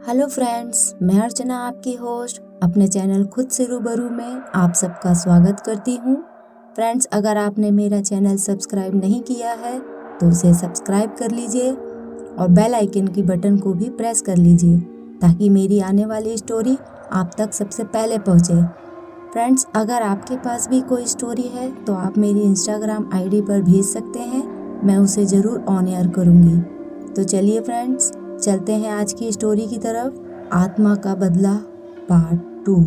Hello friends, मैं अर्चना आपकी host अपने चैनल खुद से रूबरू में आप सबका स्वागत करती हूँ। फ्रेंड्स, अगर आपने मेरा चैनल सब्सक्राइब नहीं किया है तो उसे सब्सक्राइब कर लीजिए और बेल आइकन की बटन को भी प्रेस कर लीजिए ताकि मेरी आने वाली स्टोरी आप तक सबसे पहले पहुँचे। फ्रेंड्स, अगर आपके पास भी कोई स्टोरी है तो आप मेरी इंस्टाग्राम आईडी पर भेज सकते हैं, मैं उसे ज़रूर ऑन एयर करूँगी। तो चलिए फ्रेंड्स, चलते हैं आज की स्टोरी की तरफ। आत्मा का बदला पार्ट 2।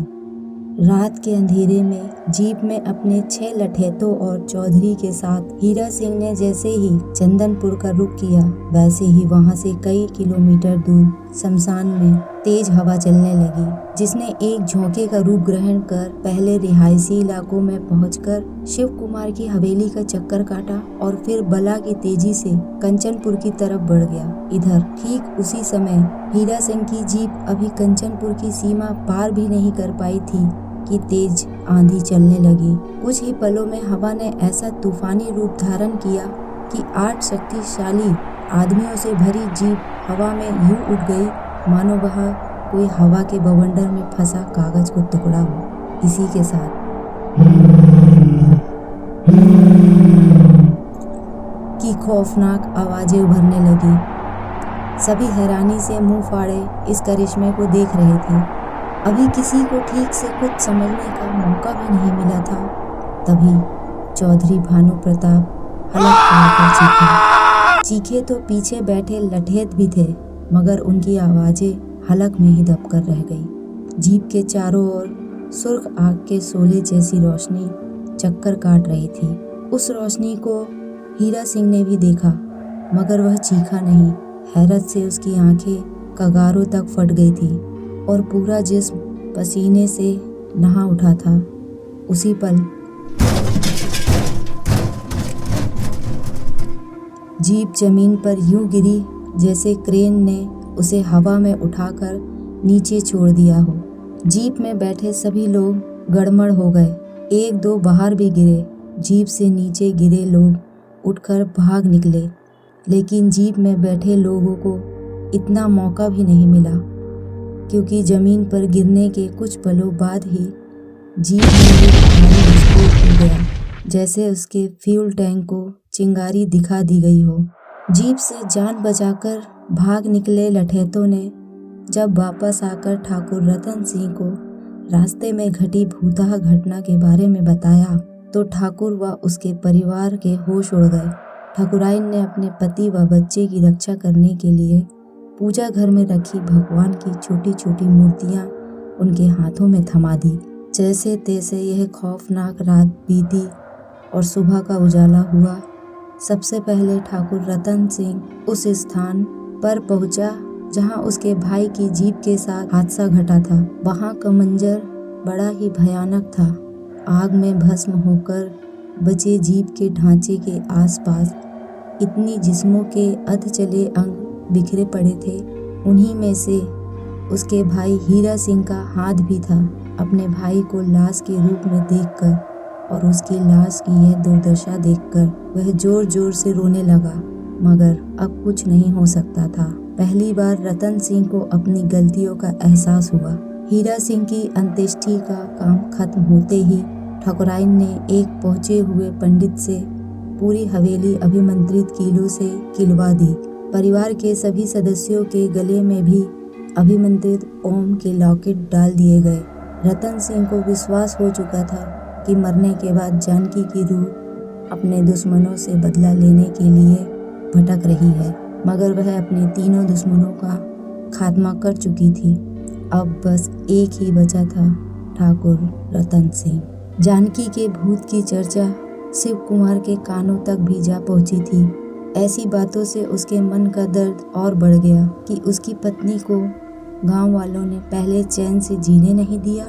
रात के अंधेरे में जीप में अपने 6 लठैतों और चौधरी के साथ हीरा सिंह ने जैसे ही चंदनपुर का रुख किया वैसे ही वहां से कई किलोमीटर दूर शमशान में तेज हवा चलने लगी, जिसने एक झोंके का रूप ग्रहण कर पहले रिहायशी इलाकों में पहुंचकर शिव कुमार की हवेली का चक्कर काटा और फिर बला की तेजी से कंचनपुर की तरफ बढ़ गया। इधर ठीक उसी समय हीरा सिंह की जीप अभी कंचनपुर की सीमा पार भी नहीं कर पाई थी कि तेज आंधी चलने लगी। कुछ ही पलों में हवा ने ऐसा तूफानी रूप धारण किया कि 8 शक्तिशाली आदमियों से भरी जीप हवा में यूं उठ गई मानो वह कोई हवा के बवंडर में फंसा कागज को टुकड़ा हो। इसी के साथ की खौफनाक आवाजें उभरने लगी। सभी हैरानी से मुंह फाड़े इस करिश्मे को देख रहे थे। अभी किसी को ठीक से कुछ समझने का मौका भी नहीं मिला था। तभी चौधरी भानु प्रताप हलक कर चीखे तो पीछे बैठे लठैत भी थे, मगर उनकी आवाजें हलक में ही दबकर रह गई। जीप के चारों ओर सुर्ख आग के शोले जैसी रोशनी चक्कर काट रही थी। उस रोशनी को हीरा सिंह ने भी देखा, मगर वह चीखा नहीं। हैरत से उसकी आंखें कगारों तक फट गई थी और पूरा जिस्म पसीने से नहा उठा था। उसी पल जीप जमीन पर यूं गिरी जैसे क्रेन ने उसे हवा में उठाकर नीचे छोड़ दिया हो। जीप में बैठे सभी लोग गड़मड़ हो गए। 1-2 बाहर भी गिरे। जीप से नीचे गिरे लोग उठकर भाग निकले, लेकिन जीप में बैठे लोगों को इतना मौका भी नहीं मिला, क्योंकि जमीन पर गिरने के कुछ पलों बाद ही जीप में एक भारी विस्फोट हो गया, जैसे उसके फ्यूल टैंक को चिंगारी दिखा दी गई हो। जीप से जान बचाकर भाग निकले लठैतों ने जब वापस आकर ठाकुर रतन सिंह को रास्ते में घटी भूतहा घटना के बारे में बताया तो ठाकुर व उसके परिवार के होश उड़ गए। ठाकुराइन ने अपने पति व बच्चे की रक्षा करने के लिए पूजा घर में रखी भगवान की छोटी छोटी मूर्तियां उनके हाथों में थमा दी। जैसे तैसे यह खौफनाक रात बीती और सुबह का उजाला हुआ। सबसे पहले ठाकुर रतन सिंह उस स्थान पर पहुंचा जहां उसके भाई की जीप के साथ हादसा घटा था। वहां का मंजर बड़ा ही भयानक था। आग में भस्म होकर बचे जीप के ढांचे के आसपास इतनी जिस्मों के अध चले अंग बिखरे पड़े थे। उन्हीं में से उसके भाई हीरा सिंह का हाथ भी था। अपने भाई को लाश के रूप में देखकर और उसकी लाश की यह दुर्दशा देखकर वह जोर जोर से रोने लगा, मगर अब कुछ नहीं हो सकता था। पहली बार रतन सिंह को अपनी गलतियों का एहसास हुआ। हीरा सिंह की अंत्येष्टि का काम खत्म होते ही ठाकुराइन ने एक पहुंचे हुए पंडित से पूरी हवेली अभिमंत्रित कीलों से किलवा दी। परिवार के सभी सदस्यों के गले में भी अभिमंत्रित ओम के लॉकेट डाल दिए गए। रतन सिंह को विश्वास हो चुका था कि मरने के बाद जानकी की रूह अपने दुश्मनों से बदला लेने के लिए भटक रही है, मगर वह अपने तीनों दुश्मनों का खात्मा कर चुकी थी। अब बस एक ही बचा था, ठाकुर रतन सिंह। जानकी के भूत की चर्चा शिव कुमार के कानों तक भी जा पहुंची थी। ऐसी बातों से उसके मन का दर्द और बढ़ गया कि उसकी पत्नी को गांव वालों ने पहले चैन से जीने नहीं दिया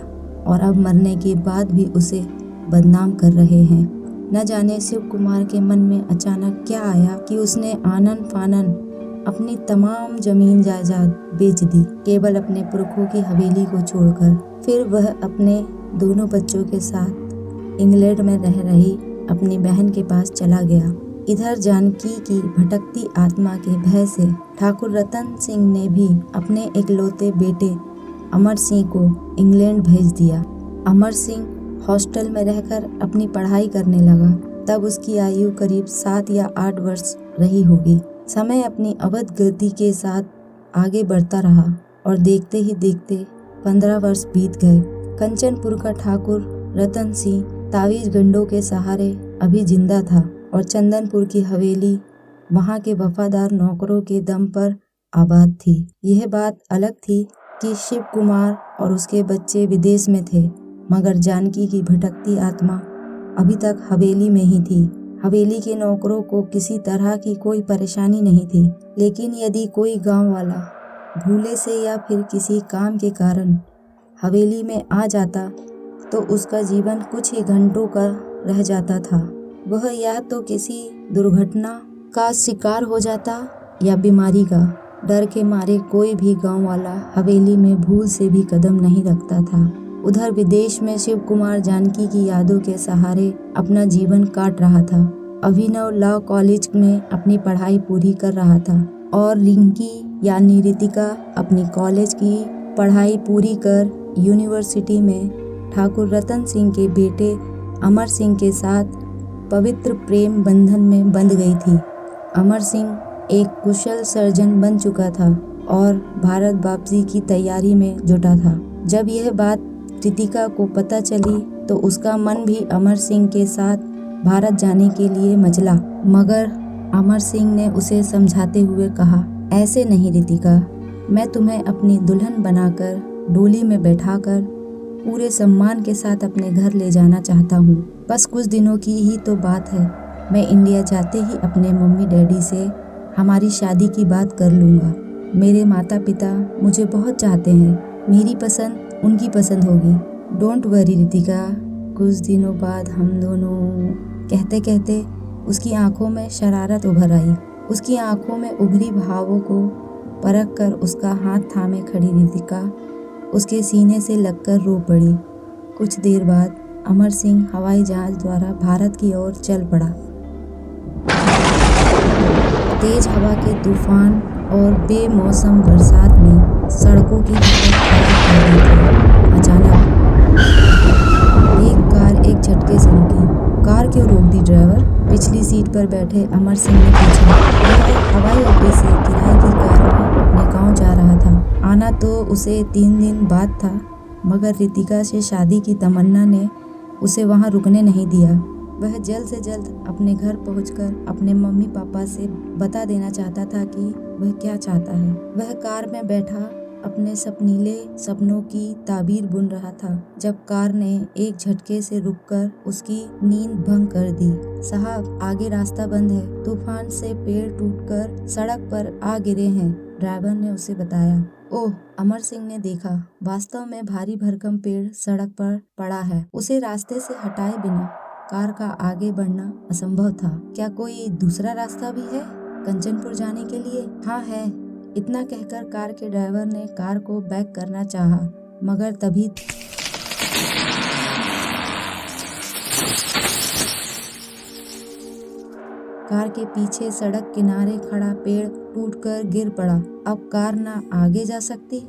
और अब मरने के बाद भी उसे बदनाम कर रहे हैं। न जाने शिव कुमार के मन में अचानक क्या आया कि उसने आनन फानन अपनी तमाम जमीन जायदाद बेच दी, केवल अपने पुरखों की हवेली को छोड़कर। फिर वह अपने दोनों बच्चों के साथ इंग्लैंड में रह रही अपनी बहन के पास चला गया। इधर जानकी की भटकती आत्मा के भय से ठाकुर रतन सिंह ने भी अपने इकलौते बेटे अमर सिंह को इंग्लैंड भेज दिया। अमर सिंह हॉस्टल में रहकर अपनी पढ़ाई करने लगा। तब उसकी आयु करीब 7 या 8 वर्ष रही होगी। समय अपनी अवध गति के साथ आगे बढ़ता रहा और देखते ही देखते 15 वर्ष बीत गए। कंचनपुर का ठाकुर रतन सिंह तावीज गंडों के सहारे अभी जिंदा था और चंदनपुर की हवेली वहां के वफादार नौकरों के दम पर आबाद थी। यह बात अलग थी कि शिव कुमार और उसके बच्चे विदेश में थे, मगर जानकी की भटकती आत्मा अभी तक हवेली में ही थी। हवेली के नौकरों को किसी तरह की कोई परेशानी नहीं थी, लेकिन यदि कोई गांव वाला भूले से या फिर किसी काम के कारण हवेली में आ जाता तो उसका जीवन कुछ ही घंटों का रह जाता था। वह या तो किसी दुर्घटना का शिकार हो जाता या बीमारी का। डर के मारे कोई भी गांव वाला हवेली में भूल से भी कदम नहीं रखता था। उधर विदेश में शिव कुमार जानकी की यादों के सहारे अपना जीवन काट रहा था। अभिनव लॉ कॉलेज में अपनी पढ़ाई पूरी कर रहा था और रिंकी यानी रितिका अपनी कॉलेज की पढ़ाई पूरी कर यूनिवर्सिटी में ठाकुर रतन सिंह के बेटे अमर सिंह के साथ पवित्र प्रेम बंधन में बंध गई थी। अमर सिंह एक कुशल सर्जन बन चुका था और भारत वापसी की तैयारी में जुटा था। जब यह बात रितिका को पता चली तो उसका मन भी अमर सिंह के साथ भारत जाने के लिए मचला, मगर अमर सिंह ने उसे समझाते हुए कहा, ऐसे नहीं रितिका, मैं तुम्हें अपनी दुल्हन बनाकर डोली में बैठाकर पूरे सम्मान के साथ अपने घर ले जाना चाहता हूँ। बस कुछ दिनों की ही तो बात है। मैं इंडिया जाते ही अपने मम्मी डैडी से हमारी शादी की बात कर लूँगा। मेरे माता पिता मुझे बहुत चाहते हैं। मेरी पसंद उनकी पसंद होगी। Don't worry Ritika. कुछ दिनों बाद हम दोनों, कहते कहते उसकी आंखों में शरारत उभर आई। उसकी आंखों में उभरी भावों को परख कर उसका हाथ थामे खड़ी रितिका उसके सीने से लगकर रो पड़ी। कुछ देर बाद अमर सिंह हवाई जहाज द्वारा भारत की ओर चल पड़ा। तेज हवा के तूफान और बेमौसम बरसात ने सड़कों की हालत खराब कर दी थी। अचानक एक कार एक झटके से रुकी। कार क्यों रोक दी ड्राइवर? पिछली सीट पर बैठे अमर सिंह ने पूछा। वह हवाई अड्डे से किराए की कार में अपने गाँव जा रहा था। आना तो उसे 3 दिन बाद था, मगर रितिका से शादी की तमन्ना ने उसे वहां रुकने नहीं दिया। वह जल्द से जल्द अपने घर पहुंचकर अपने मम्मी पापा से बता देना चाहता था कि वह क्या चाहता है। वह कार में बैठा अपने सपनीले सपनों की ताबीर बुन रहा था जब कार ने एक झटके से रुककर उसकी नींद भंग कर दी। साहब, आगे रास्ता बंद है। तूफान से पेड़ टूटकर सड़क पर आ गिरे हैं, ड्राइवर ने उसे बताया। ओह, अमर सिंह ने देखा, वास्तव में भारी भरकम पेड़ सड़क पर पड़ा है। उसे रास्ते से हटाए बिना कार का आगे बढ़ना असंभव था। क्या कोई दूसरा रास्ता भी है कंचनपुर जाने के लिए? हाँ है। इतना कहकर कार के ड्राइवर ने कार को बैक करना चाहा, मगर तभी कार के पीछे सड़क किनारे खड़ा पेड़ टूटकर गिर पड़ा। अब कार ना आगे जा सकती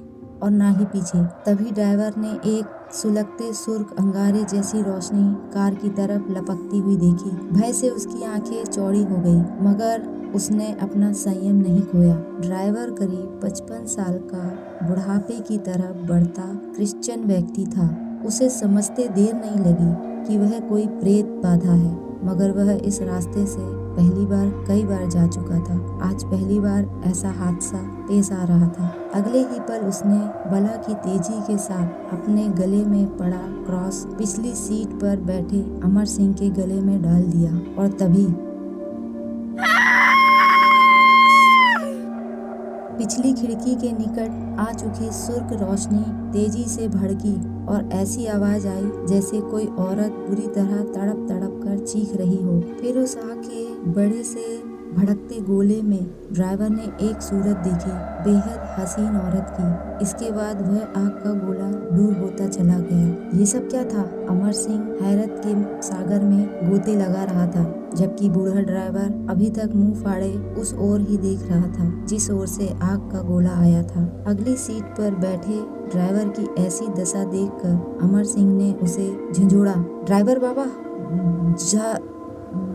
और ना ही पीछे। तभी ड्राइवर ने एक सुलगते सुर्ख अंगारे जैसी रोशनी कार की तरफ लपकती हुई देखी। भय से उसकी आंखें चौड़ी हो गई, मगर उसने अपना संयम नहीं खोया। ड्राइवर करीब 55 साल का बुढ़ापे की तरफ बढ़ता क्रिश्चियन व्यक्ति था। उसे समझते देर नहीं लगी कि वह कोई प्रेत बाधा है, मगर वह इस रास्ते से पहली बार कई बार जा चुका था। आज पहली बार ऐसा हादसा पेश आ रहा था। अगले ही पल उसने बला की तेजी के साथ अपने गले में पड़ा क्रॉस पिछली सीट पर बैठे अमर सिंह के गले में डाल दिया और तभी पिछली खिड़की के निकट आ चुकी सुर्ख रोशनी तेजी से भड़की और ऐसी आवाज आई जैसे कोई औरत बुरी तरह तड़प तड़प कर चीख रही हो। फिर उस आग के बड़े से भड़कते गोले में ड्राइवर ने एक सूरत देखी, बेहद हसीन औरत की। इसके बाद वह आग का गोला दूर होता चला गया। ये सब क्या था? अमर सिंह हैरत के सागर में गोते लगा रहा था। जबकि बूढ़ा ड्राइवर अभी तक मुंह फाड़े उस ओर ही देख रहा था जिस ओर से आग का गोला आया था। अगली सीट पर बैठे ड्राइवर की ऐसी दशा देखकर अमर सिंह ने उसे झिझोड़ा, ड्राइवर बाबा,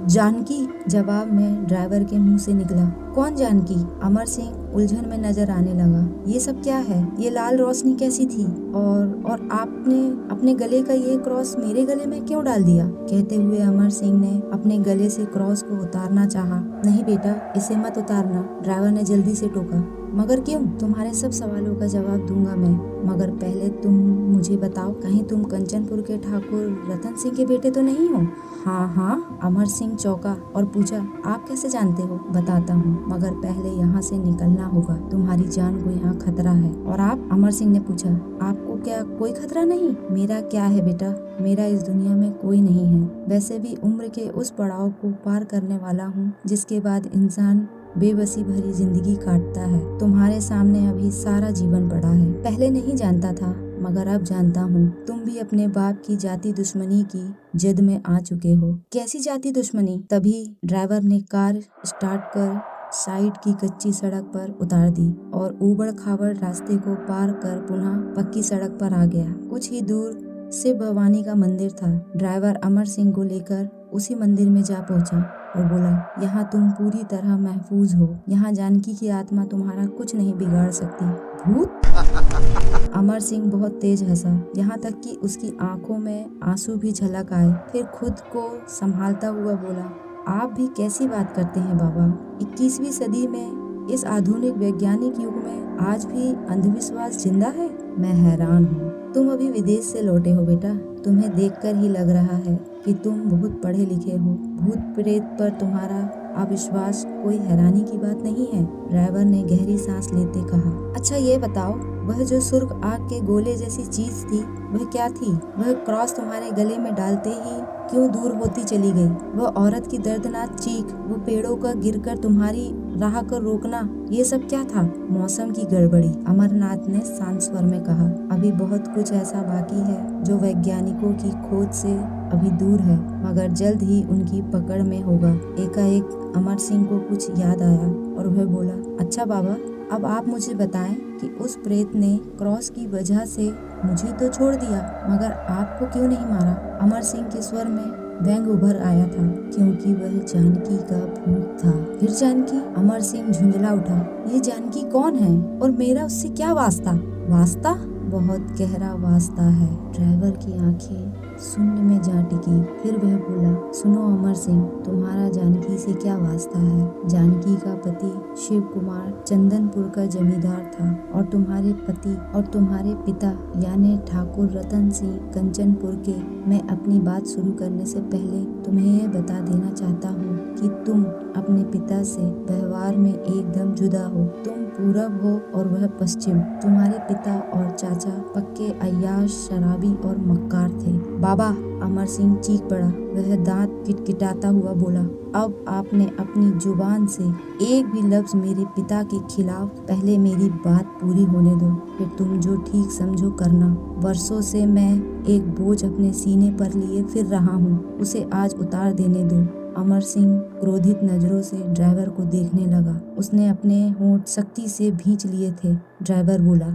जानकी। जवाब में ड्राइवर के मुंह से निकला, कौन जानकी? अमर सिंह उलझन में नजर आने लगा। ये सब क्या है? ये लाल रोशनी कैसी थी? और आपने अपने गले का ये क्रॉस मेरे गले में क्यों डाल दिया? कहते हुए अमर सिंह ने अपने गले से क्रॉस को उतारना चाहा। नहीं बेटा, इसे मत उतारना, ड्राइवर ने जल्दी से टोका। मगर क्यों? तुम्हारे सब सवालों का जवाब दूंगा मैं, मगर पहले तुम मुझे बताओ, कहीं तुम कंचनपुर के ठाकुर रतन सिंह के बेटे तो नहीं हो? हाँ। अमर सिंह चौंका और पूछा, आप कैसे जानते हो? बताता हूँ, मगर पहले यहाँ से निकलना होगा, तुम्हारी जान को यहाँ खतरा है। और आप? अमर सिंह ने पूछा, आपको क्या कोई खतरा नहीं? मेरा क्या है बेटा, मेरा इस दुनिया में कोई नहीं है। वैसे भी उम्र के उस पड़ाव को पार करने वाला हूँ जिसके बाद इंसान बेबसी भरी जिंदगी काटता है। तुम्हारे सामने अभी सारा जीवन पड़ा है। पहले नहीं जानता था, मगर अब जानता हूँ। तुम भी अपने बाप की जाति दुश्मनी की जद में आ चुके हो। कैसी जाति दुश्मनी? तभी ड्राइवर ने कार स्टार्ट कर साइड की कच्ची सड़क पर उतार दी और ऊबड़ खाबड़ रास्ते को पार कर पुनः पक्की सड़क पर आ गया। कुछ ही दूर शिव भवानी का मंदिर था। ड्राइवर अमर सिंह को लेकर उसी मंदिर में जा पहुंचा और बोला, यहाँ तुम पूरी तरह महफूज हो। यहाँ जानकी की आत्मा तुम्हारा कुछ नहीं बिगाड़ सकती। भूत? अमर सिंह बहुत तेज हंसा, यहाँ तक कि उसकी आंखों में आंसू भी झलक आए। फिर खुद को संभालता हुआ बोला, आप भी कैसी बात करते हैं बाबा? 21वीं सदी में, इस आधुनिक वैज्ञानिक युग में आज भी अंधविश्वास जिंदा है? मैं हैरान हूँ। तुम अभी विदेश से लौटे हो बेटा, तुम्हें देखकर ही लग रहा है कि तुम बहुत पढ़े लिखे हो। भूत प्रेत पर तुम्हारा अविश्वास कोई हैरानी की बात नहीं है। ड्राइवर ने गहरी सांस लेते कहा, अच्छा ये बताओ, वह जो सुर्ख आग के गोले जैसी चीज थी वह क्या थी? वह क्रॉस तुम्हारे गले में डालते ही क्यों दूर होती चली गई? वह औरत की दर्दनाक चीख, वो पेड़ों का गिरकर तुम्हारी राह कर रोकना, ये सब क्या था? मौसम की गड़बड़ी, अमरनाथ ने शांत स्वर में कहा। अभी बहुत कुछ ऐसा बाकी है जो वैज्ञानिकों की खोज से अभी दूर है, मगर जल्द ही उनकी पकड़ में होगा। एकाएक अमर सिंह को कुछ याद आया और वह बोला, अच्छा बाबा, अब आप मुझे बताएं कि उस प्रेत ने क्रॉस की वजह से मुझे तो छोड़ दिया, मगर आपको क्यों नहीं मारा? अमर सिंह के स्वर में व्यंग उभर आया था, क्योंकि वह जानकी का भूत था। फिर जानकी? अमर सिंह झुंझला उठा, ये जानकी कौन है और मेरा उससे क्या वास्ता? वास्ता? बहुत गहरा वास्ता है। ड्राइवर की आंखें शून्य में जा टिकी। फिर वह बोला, सुनो अमर सिंह, तुम्हारा जानकी से क्या वास्ता है? जानकी का पति शिव कुमार चंदनपुर का जमींदार था और तुम्हारे पति और तुम्हारे पिता यानी ठाकुर रतन सिंह कंचनपुर के। मैं अपनी बात शुरू करने से पहले तुम्हें यह बता देना चाहता हूँ कि तुम अपने पिता से व्यवहार में एकदम जुदा हो। तुम पूरब हो और वह पश्चिम। तुम्हारे पिता और चाचा पक्के अय्याश, शराबी और मक्कार थे। बाबा, अमर सिंह चीख पड़ा। वह दांत किटकिटाता हुआ बोला, अब आपने अपनी जुबान से एक भी लफ्ज मेरे पिता के खिलाफ, पहले मेरी बात पूरी होने दो, फिर तुम जो ठीक समझो करना। वर्षों से मैं एक बोझ अपने सीने पर लिए फिर रहा हूँ, उसे आज उतार देने दो। अमर सिंह क्रोधित नजरों से ड्राइवर को देखने लगा। उसने अपने होंठ सख्ती से भींच लिए थे। ड्राइवर बोला,